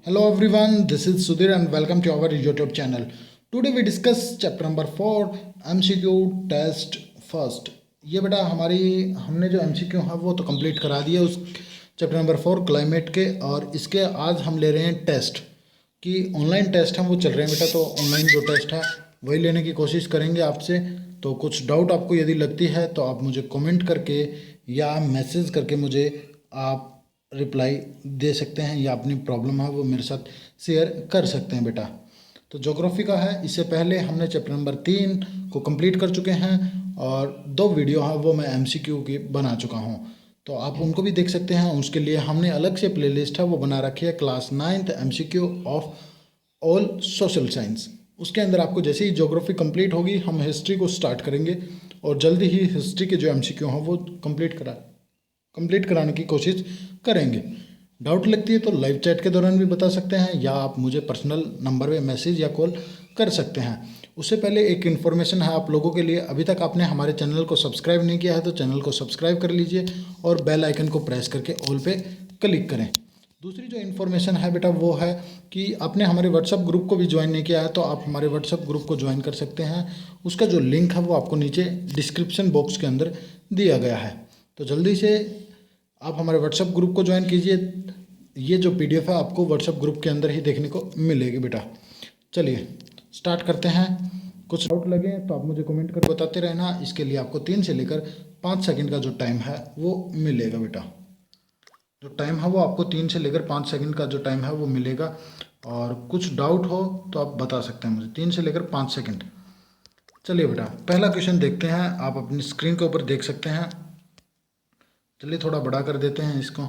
Hello everyone, this is Sudhir and welcome to our YouTube channel. Today we discuss chapter number 4 MCQ test first. ये बेटा हमने जो MCQ है वो तो कंप्लीट करा दिया उस चैप्टर नंबर 4 क्लाइमेट के, और इसके आज हम ले रहे हैं टेस्ट कि ऑनलाइन टेस्ट हैं वो चल रहे हैं बेटा। तो ऑनलाइन जो टेस्ट है वही लेने की कोशिश करेंगे आपसे। तो कुछ डाउट आपको यदि लगती है तो आप मुझे कमेंट करके या मैसेज करके मुझे आप रिप्लाई दे सकते हैं या अपनी प्रॉब्लम है वो मेरे साथ शेयर कर सकते हैं बेटा। तो ज्योग्राफी का है, इससे पहले हमने चैप्टर नंबर 3 को कंप्लीट कर चुके हैं और 2 वीडियो है वो मैं MCQ की बना चुका हूँ, तो आप उनको भी देख सकते हैं। उसके लिए हमने अलग से प्लेलिस्ट है वो बना रखी है, class 9th MCQ of all social science. उसके अंदर आपको जैसे ही ज्योग्राफी कंप्लीट होगी हम हिस्ट्री को स्टार्ट करेंगे और जल्दी ही हिस्ट्री के जो MCQ हैं वो कंप्लीट कराने की कोशिश करेंगे। डाउट लगती है तो लाइव चैट के दौरान भी बता सकते हैं या आप मुझे पर्सनल नंबर पे मैसेज या कॉल कर सकते हैं। उससे पहले एक इन्फॉर्मेशन है आप लोगों के लिए, अभी तक आपने हमारे चैनल को सब्सक्राइब नहीं किया है तो चैनल को सब्सक्राइब कर लीजिए और बेल आइकन को प्रेस करके ऑल पे क्लिक करें। दूसरी जो इन्फॉर्मेशन है बेटा वो है कि आपने हमारे व्हाट्सअप ग्रुप को भी ज्वाइन नहीं किया है तो आप हमारे व्हाट्सअप ग्रुप को ज्वाइन कर सकते हैं। उसका जो लिंक है वो आपको नीचे डिस्क्रिप्शन बॉक्स के अंदर दिया गया है, तो जल्दी से आप हमारे व्हाट्सअप ग्रुप को ज्वाइन कीजिए। ये जो PDF है आपको व्हाट्सअप ग्रुप के अंदर ही देखने को मिलेगी बेटा। चलिए स्टार्ट करते हैं। कुछ डाउट लगे तो आप मुझे कमेंट कर बताते रहना। इसके लिए आपको 3 से लेकर 5 सेकंड का जो टाइम है वो मिलेगा बेटा। जो टाइम है वो आपको 3 से लेकर 5 सेकंड का जो टाइम है वो मिलेगा, और कुछ डाउट हो तो आप बता सकते हैं मुझे। 3 से लेकर 5 सेकंड। चलिए बेटा पहला क्वेश्चन देखते हैं, आप अपनी स्क्रीन के ऊपर देख सकते हैं। चलिए थोड़ा बड़ा कर देते हैं इसको।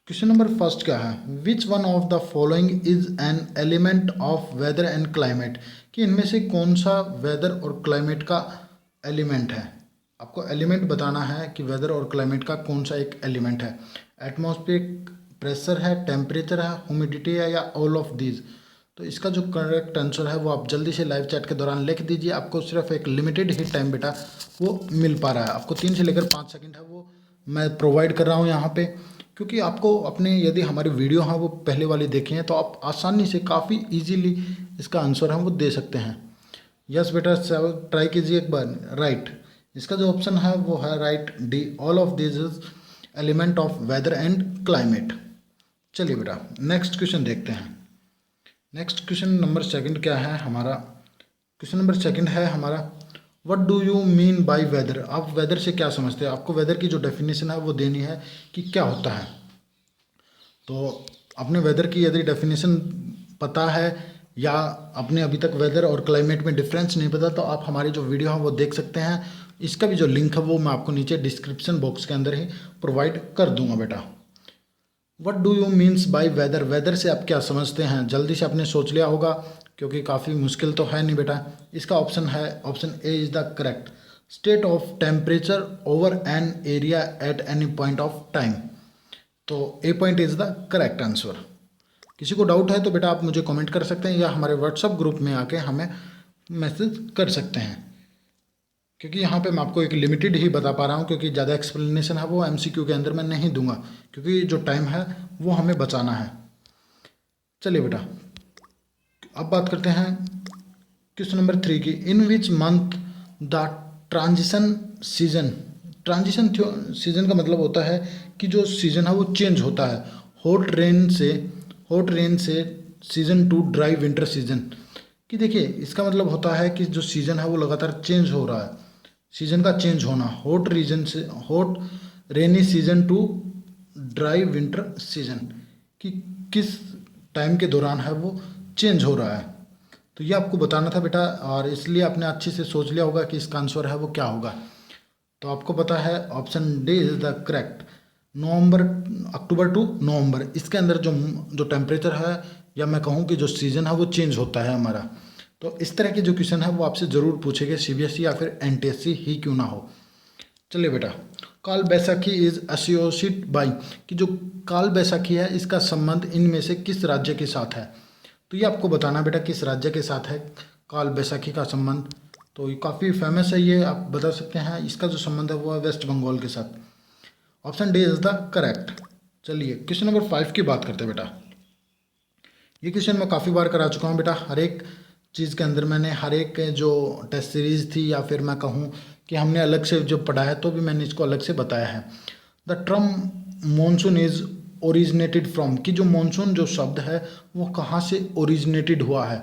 क्वेश्चन नंबर फर्स्ट क्या है, which one of the following is an element of weather and climate, कि इनमें से कौन सा वेदर और क्लाइमेट का एलिमेंट है। आपको एलिमेंट बताना है कि वेदर और क्लाइमेट का कौन सा एक एलिमेंट है। एटमॉस्फेरिक प्रेशर है, टेम्परेचर है, ह्यूमिडिटी है, या ऑल ऑफ दीज। तो इसका जो करेक्ट आंसर है वो आप जल्दी से लाइव चैट के दौरान लिख दीजिए। आपको सिर्फ एक लिमिटेड ही टाइम बेटा वो मिल पा रहा है, आपको 3 से लेकर 5 सेकंड है वो मैं प्रोवाइड कर रहा हूँ यहाँ पे, क्योंकि आपको अपने यदि हमारी वीडियो है वो पहले वाली देखे हैं तो आप आसानी से काफ़ी इजीली इसका आंसर है वो दे सकते हैं। यस बेटा ट्राई कीजिए एक बार। राइट, इसका जो ऑप्शन है वो है right D, all of this is element of weather and climate. चलिए बेटा नेक्स्ट क्वेश्चन देखते हैं। नेक्स्ट क्वेश्चन नंबर सेकंड क्या है हमारा, क्वेश्चन नंबर सेकंड है हमारा, what do you mean by weather. आप वेदर से क्या समझते हैं। आपको वेदर की जो डेफिनेशन है वो देनी है कि क्या होता है। तो आपने वेदर की यदि डेफिनेशन पता है या आपने अभी तक वेदर और क्लाइमेट में डिफरेंस नहीं पता तो आप हमारी जो वीडियो है वो देख सकते हैं। इसका भी जो लिंक है वो मैं आपको नीचे डिस्क्रिप्शन बॉक्स के अंदर ही प्रोवाइड कर दूंगा बेटा। What do you means by weather, weather से आप क्या समझते हैं। जल्दी से आपने सोच लिया होगा क्योंकि काफ़ी मुश्किल तो है नहीं बेटा। इसका ऑप्शन है option a is the correct, state of temperature over an area at any point of time. तो a point is the correct answer. किसी को डाउट है तो बेटा आप मुझे कमेंट कर सकते हैं या हमारे व्हाट्सअप ग्रुप में आके हमें मैसेज कर सकते हैं, क्योंकि यहाँ पे मैं आपको एक लिमिटेड ही बता पा रहा हूँ, क्योंकि ज़्यादा एक्सप्लेनेशन है वो MCQ के अंदर मैं नहीं दूंगा, क्योंकि जो टाइम है वो हमें बचाना है। चलिए बेटा अब बात करते हैं क्वेश्चन नंबर 3 की, in which month the transition season. Transition season का मतलब होता है कि जो सीजन है वो चेंज होता है, हॉट रेन से season two dry winter season. कि देखिए इसका मतलब होता है कि जो सीज़न है वो लगातार चेंज हो रहा है, सीज़न का चेंज होना, hot rainy season two dry winter season, कि किस टाइम के दौरान है वो चेंज हो रहा है। तो ये आपको बताना था बेटा, और इसलिए आपने अच्छे से सोच लिया होगा कि इसका आंसर है वो क्या होगा। तो आपको पता है option d is the correct, October to November. इसके अंदर जो टेम्परेचर है या मैं कहूँ कि जो सीज़न है वो चेंज होता है हमारा। तो इस तरह के जो क्वेश्चन है वो आपसे ज़रूर पूछेंगे, CBSE या फिर NTSC ही क्यों ना हो। चलिए बेटा काल बैसाखी इज एसोसिएटेड बाय, कि जो काल बैसाखी है इसका संबंध इनमें से किस राज्य के साथ है। तो ये आपको बताना बेटा किस राज्य के साथ है काल बैसाखी का संबंध। तो ये काफ़ी फेमस है, ये आप बता सकते हैं। इसका जो संबंध है वो है वेस्ट बंगाल के साथ। Option d is the correct. चलिए क्वेश्चन नंबर 5 की बात करते हैं बेटा। ये क्वेश्चन मैं काफ़ी बार करा चुका हूँ बेटा। हर एक चीज़ के अंदर मैंने हर एक जो टेस्ट सीरीज़ थी या फिर मैं कहूँ कि हमने अलग से जो पढ़ा है तो भी मैंने इसको अलग से बताया है। The term monsoon is originated from, कि जो मॉनसून जो शब्द है वो कहाँ से ओरिजिनेटेड हुआ है।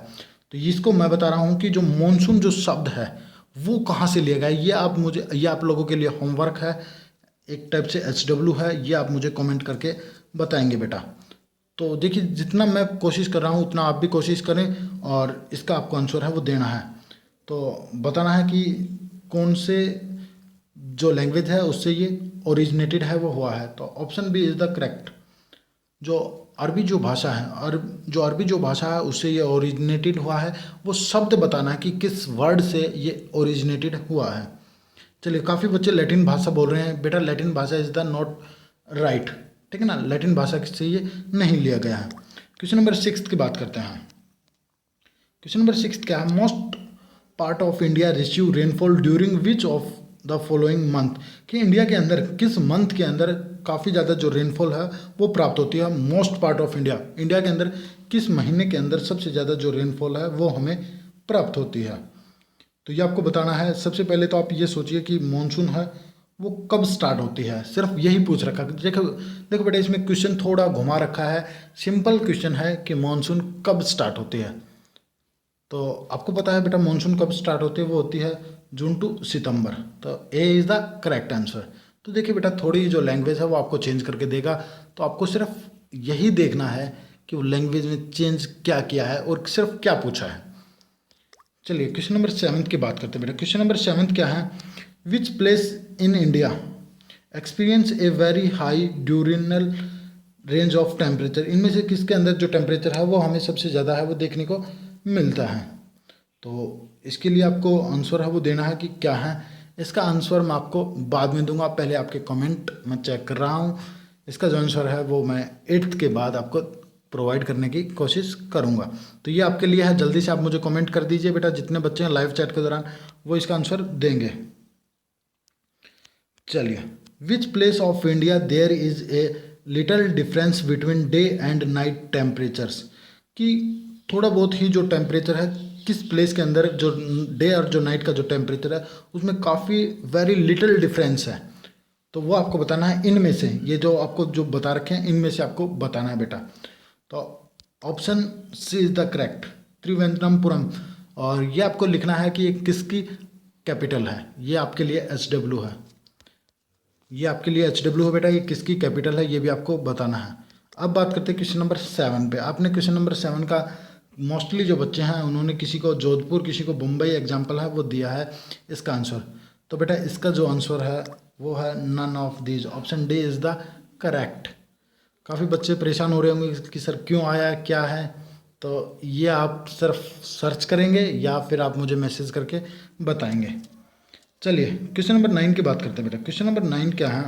तो इसको मैं बता रहा हूँ कि जो मॉनसून जो शब्द है वो कहाँ से लिया गया है। ये आप लोगों के लिए होमवर्क है, एक टाइप से HW है। ये आप मुझे कमेंट करके बताएंगे बेटा। तो देखिए, जितना मैं कोशिश कर रहा हूँ उतना आप भी कोशिश करें और इसका आपको आंसर है वो देना है। तो बताना है कि कौन से जो लैंग्वेज है उससे ये ओरिजिनेटेड है वो हुआ है। तो option B is the correct. जो अरबी जो भाषा है जो अरबी जो भाषा है उससे ये ओरिजिनेटेड हुआ है। वो शब्द बताना है कि किस वर्ड से ये ओरिजिनेटेड हुआ है। चलिए, काफ़ी बच्चे लैटिन भाषा बोल रहे हैं बेटा। लैटिन भाषा इज़ द नॉट राइट, ठीक है ना। लैटिन भाषा से ये नहीं लिया गया है। क्वेश्चन नंबर 6 की बात करते हैं। क्वेश्चन नंबर 6 क्या है? Most part of India receive rainfall during which of the following month, कि इंडिया के अंदर किस मंथ के अंदर काफ़ी ज़्यादा जो रेनफॉल है वो प्राप्त होती है। Most part of India, India के अंदर किस महीने के अंदर सबसे ज़्यादा जो रेनफॉल है वो हमें प्राप्त होती है। तो ये आपको बताना है। सबसे पहले तो आप ये सोचिए कि मानसून है वो कब स्टार्ट होती है, सिर्फ यही पूछ रखा। देखो देखो बेटा, इसमें क्वेश्चन थोड़ा घुमा रखा है। सिंपल क्वेश्चन है कि मानसून कब स्टार्ट होती है। तो आपको पता है बेटा मानसून कब स्टार्ट होती है, वो होती है जून टू सितंबर। तो ए इज़ द करेक्ट आंसर। तो देखिए बेटा, थोड़ी जो लैंग्वेज है वो आपको चेंज करके देगा। तो आपको सिर्फ यही देखना है कि वो लैंग्वेज में चेंज क्या किया है और सिर्फ क्या पूछा है। चलिए, क्वेश्चन नंबर 7 की बात करते हैं बेटा। क्वेश्चन नंबर 7 क्या है? Which place in India experience a very high diurnal range of temperature, इनमें से किसके अंदर जो टेम्परेचर है वो हमें सबसे ज़्यादा है वो देखने को मिलता है। तो इसके लिए आपको आंसर है वो देना है कि क्या है। इसका आंसर मैं आपको बाद में दूंगा, पहले आपके कमेंट मैं चेक कर रहा हूँ। इसका जो आंसर है वो मैं 8th के बाद आपको प्रोवाइड करने की कोशिश करूँगा। तो ये आपके लिए है, जल्दी से आप मुझे कमेंट कर दीजिए बेटा। जितने बच्चे हैं लाइव चैट के दौरान वो इसका आंसर देंगे। चलिए, which place of India there is a little difference between day and night temperatures, कि थोड़ा बहुत ही जो टेम्परेचर है किस प्लेस के अंदर जो डे और जो नाइट का जो टेम्परेचर है उसमें काफ़ी वेरी लिटिल डिफरेंस है। तो वो आपको बताना है इनमें से, ये जो आपको जो बता रखे हैं इनमें से आपको बताना है बेटा। तो option c is the correct, Trivandrumpuram. और ये आपको लिखना है कि ये किसकी कैपिटल है। ये आपके लिए HW है। ये आपके लिए HW है बेटा। ये किसकी कैपिटल है ये भी आपको बताना है। अब बात करते हैं क्वेश्चन नंबर 7 पे। आपने क्वेश्चन नंबर 7 का मोस्टली जो बच्चे हैं उन्होंने किसी को जोधपुर किसी को मुंबई एग्जाम्पल है वो दिया है इसका आंसर। तो बेटा इसका जो आंसर है वो है none of these. Option D is the correct. काफ़ी बच्चे परेशान हो रहे होंगे कि सर क्यों आया क्या है। तो ये आप सिर्फ सर्च करेंगे या फिर आप मुझे मैसेज करके बताएंगे। चलिए, क्वेश्चन नंबर 9 की बात करते हैं बेटा। क्वेश्चन नंबर 9 क्या है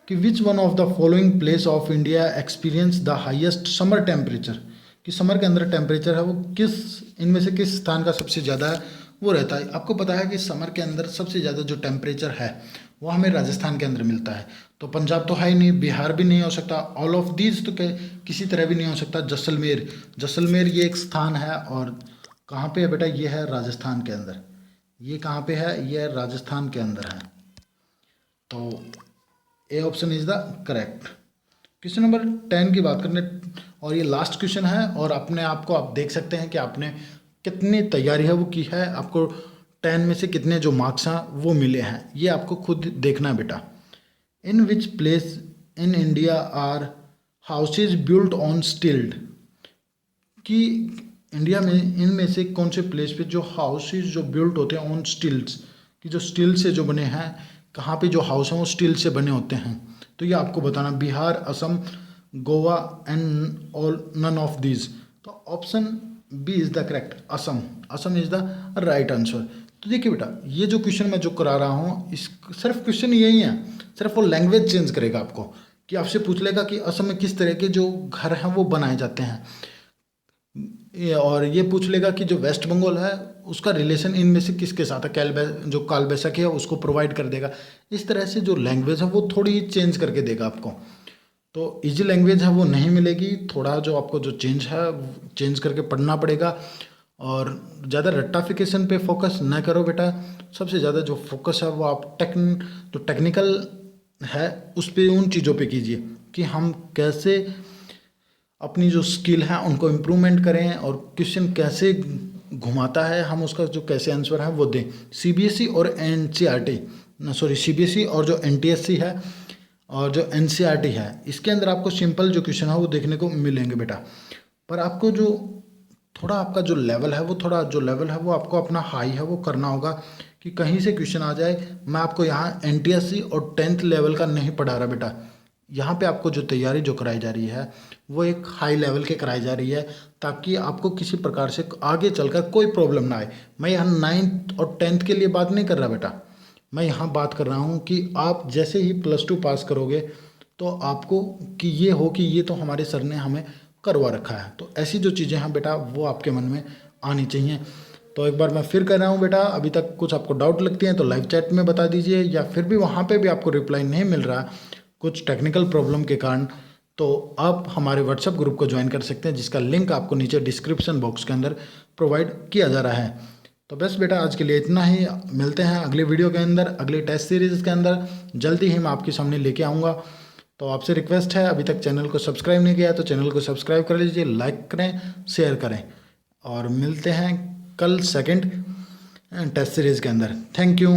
कि विच one of the following place of India experience the highest summer temperature, कि समर के अंदर टेम्परेचर है वो किस इनमें से किस स्थान का सबसे ज़्यादा है वो रहता है। आपको पता है कि समर के अंदर सबसे ज़्यादा जो टेम्परेचर है वो हमें राजस्थान के अंदर मिलता है। तो पंजाब तो है ही नहीं, बिहार भी नहीं हो सकता, ऑल ऑफ दीज तो किसी तरह भी नहीं हो सकता। जैसलमेर ये एक स्थान है और कहाँ पे है बेटा? ये है राजस्थान के अंदर। ये कहाँ पे है? ये राजस्थान के अंदर है। तो A option is the correct. Question number 10 की बात करने और ये लास्ट क्वेश्चन है और अपने आप को आप देख सकते हैं कि आपने कितनी तैयारी है वो की है। आपको 10 में से कितने जो मार्क्स हैं वो मिले हैं ये आपको खुद देखना है बेटा। In which place in India are houses built on stilts, कि इंडिया में इनमें से कौन से प्लेस पे जो हाउसेज जो बिल्ट होते हैं ऑन स्टिल्स, कि जो स्टील से जो बने हैं, कहाँ पे जो हाउस हैं वो स्टील से बने होते हैं। तो ये आपको बताना, Bihar, Assam, Goa and all none of these. तो option B is the correct, Assam. Assam is the right answer. तो देखिए बेटा, ये जो क्वेश्चन मैं जो करा रहा हूँ इस सिर्फ क्वेश्चन यही है, सिर्फ वो लैंग्वेज चेंज करेगा आपको, कि आपसे पूछ लेगा कि असम में किस तरह के जो घर हैं वो बनाए जाते हैं, और ये पूछ लेगा कि जो वेस्ट बंगाल है उसका रिलेशन इनमें से किसके साथ है, जो काल बैसाखी है उसको प्रोवाइड कर देगा। इस तरह से जो लैंग्वेज है वो थोड़ी चेंज करके देगा आपको। तो इजी लैंग्वेज है वो नहीं मिलेगी, थोड़ा जो आपको जो चेंज है चेंज करके पढ़ना पड़ेगा। और ज़्यादा रट्टाफिकेशन पे फोकस न करो बेटा, सबसे ज़्यादा जो फोकस है वो आप जो टेक्निकल है उस पे, उन चीज़ों पे कीजिए कि हम कैसे अपनी जो स्किल है उनको इम्प्रूवमेंट करें और क्वेश्चन कैसे घुमाता है हम उसका जो कैसे आंसर है वो दें। सीबीएसई और एनसीईआरटी सॉरी सीबीएसई और जो एनटीएससी है और जो एनसीईआरटी है इसके अंदर आपको सिंपल जो क्वेश्चन है वो देखने को मिलेंगे बेटा। पर आपको जो थोड़ा आपका जो लेवल है वो थोड़ा जो लेवल है वो आपको अपना हाई है वो करना होगा कि कहीं से क्वेश्चन आ जाए। मैं आपको यहाँ एनटीएससी और 10th लेवल का नहीं पढ़ा रहा बेटा, यहाँ पे आपको जो तैयारी जो कराई जा रही है वो एक हाई लेवल के कराई जा रही है, ताकि आपको किसी प्रकार से आगे चलकर कोई प्रॉब्लम ना आए। मैं यहाँ 9th और 10th के लिए बात नहीं कर रहा बेटा, मैं यहाँ बात कर रहा हूँ कि आप जैसे ही +2 पास करोगे तो आपको कि ये हो कि ये तो हमारे सर ने हमें करवा रखा है। तो ऐसी जो चीज़ें हैं बेटा वो आपके मन में आनी चाहिए। तो एक बार मैं फिर कह रहा हूँ बेटा, अभी तक कुछ आपको डाउट लगती हैं तो लाइव चैट में बता दीजिए, या फिर भी वहाँ पे भी आपको रिप्लाई नहीं मिल रहा कुछ टेक्निकल प्रॉब्लम के कारण, तो आप हमारे व्हाट्सएप ग्रुप को ज्वाइन कर सकते हैं जिसका लिंक आपको नीचे डिस्क्रिप्शन बॉक्स के अंदर प्रोवाइड किया जा रहा है। तो बस बेटा आज के लिए इतना ही, मिलते हैं अगले वीडियो के अंदर, अगले टेस्ट सीरीज़ के अंदर जल्दी ही मैं आपके सामने लेके आऊँगा। तो आपसे रिक्वेस्ट है, अभी तक चैनल को सब्सक्राइब नहीं किया तो चैनल को सब्सक्राइब कर लीजिए, लाइक करें, शेयर करें, और मिलते हैं कल सेकंड टेस्ट सीरीज़ के अंदर। Thank you.